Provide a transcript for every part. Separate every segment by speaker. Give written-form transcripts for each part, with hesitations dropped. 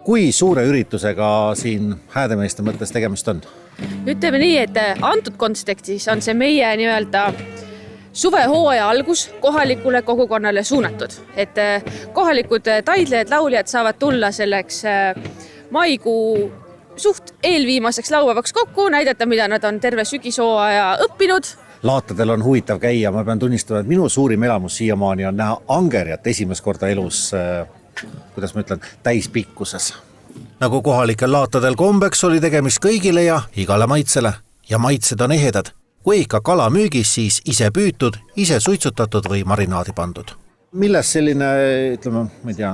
Speaker 1: Kui suure üritusega siin Häädemeeste mõttes tegemist on?
Speaker 2: Ütleme nii, et antud kontekstis on see meie nii-öelda suvehooaja algus kohalikule kogukonnale suunatud. Et kohalikud taidlejad, lauljad saavad tulla selleks maikuu suht eelviimaseks laupäevaks kokku, näidata, mida nad on terve sügishooaja õppinud.
Speaker 1: Laatadel on huvitav käia, ma pean tunnistama, et minu suurim elamus siiamaani on näha angerjat esimest korda elus, kuidas ma ütlen, täispikkuses. Nagu kohalikel laatadel kombeks oli tegemist kõigile ja igale maitsele. Ja maitsed on ehedad. Kui ikka kala müügis, siis ise püütud, ise suitsutatud või marinaadi pandud. Milles selline, ütleme, ma ei tea,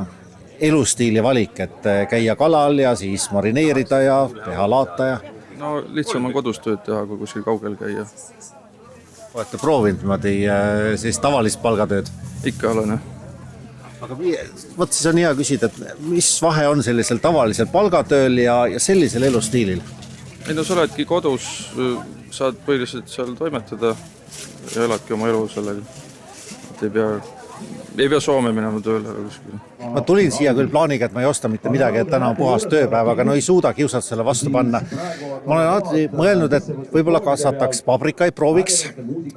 Speaker 1: elustiili valik, et käia kalal ja siis marineerida ja teha laata ja...
Speaker 3: No lihtsam on kodus tööd teha, kui kuskil kaugel käia.
Speaker 1: Olete proovinud niimoodi siis tavalist palgatööd?
Speaker 3: Ikka olen, jah.
Speaker 1: Aga võt siis on hea küsida, et mis vahe on sellisel tavalisel palgatööl ja sellisel elustiilil?
Speaker 3: Ei no sa oledki kodus, saad põhiliselt seal toimetada ja eladki oma elu sellel. Ei pea Soome minema tööle.
Speaker 1: Ma tulin siia küll plaaniga, et ma ei osta mitte midagi, et täna on puhas tööpäev, aga no ei suuda kiusat selle vastu panna. Ma olen alati mõelnud, et võib-olla kasvataks paprikaid prooviks,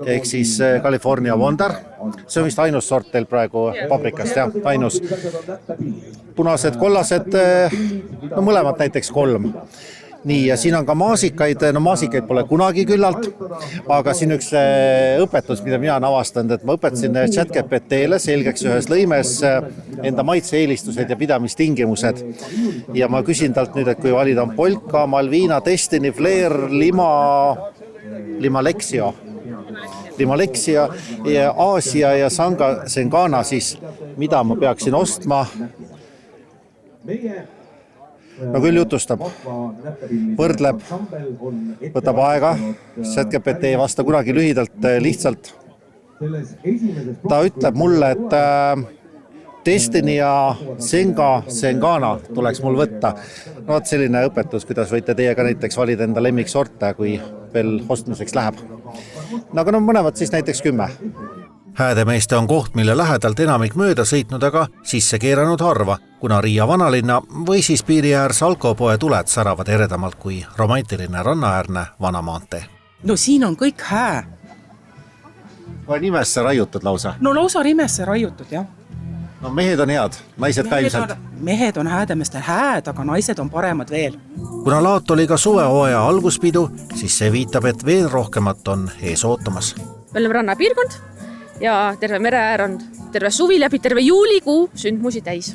Speaker 1: ehk siis California Wonder. See on vist ainus sort teil praegu paprikast, jah, ainus. Punased, kollased, no mõlemad näiteks 3. Nii, ja siin on ka maasikaid, no maasikaid pole kunagi küllalt, aga siin üks õpetus, mida mina olen avastanud, et ma õpetasin ChatGPT'le selgeks ühes lõimes enda maitse-eelistused ja pidamistingimused. Ja ma küsin talt nüüd, et kui valida on Polka, Malvina, Destiny, Flair, Limalexia, Aasia ja Sengana, siis mida ma peaksin ostma? No küll jutustab, võrdleb, võtab aega, ChatGPT ei vasta kunagi lühidalt, lihtsalt. Ta ütleb mulle, et Destiny ja Sengana tuleks mul võtta. No selline õpetus, kuidas võite teie ka näiteks valida enda lemmiksorte, kui veel ostmiseks läheb. No aga mõlemad siis näiteks 10. Häädemeeste on koht, mille lähedalt enamik mööda sõitnud, aga sisse keeranud harva, kuna Riia vanalinna või siis piiriäärse alkopoe tuled säravad eredamalt kui romantiline rannaäärne vanamaantee.
Speaker 4: No siin on kõik hää.
Speaker 1: Vai nimesse raiutud lausa?
Speaker 4: No lausa nimesse raiutud, jah.
Speaker 1: No mehed on head, naised ka ilmselt.
Speaker 4: Mehed on Häädemeestel hääd, aga naised on paremad veel.
Speaker 1: Kuna laat oli ka suvehooaja alguspidu, siis see viitab, et veel rohkemat on ees ootamas.
Speaker 2: Me oleme rannapiirkond ja terve mereäär on terve suvi läbi, terve juulikuu sündmusi täis.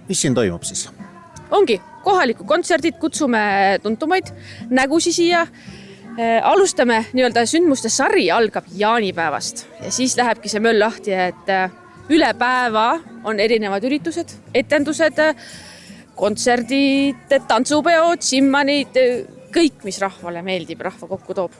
Speaker 1: Mis siin toimub siis?
Speaker 2: Ongi kohaliku kontserdid, kutsume tuntumaid nägusi siia. Alustame nii-öelda sündmuste sari algab jaanipäevast ja siis lähebki see möll lahti, et üle päeva on erinevad üritused, etendused, kontserdid, tantsupeod, simmanid, kõik, mis rahvale meeldib, rahva kokku toob.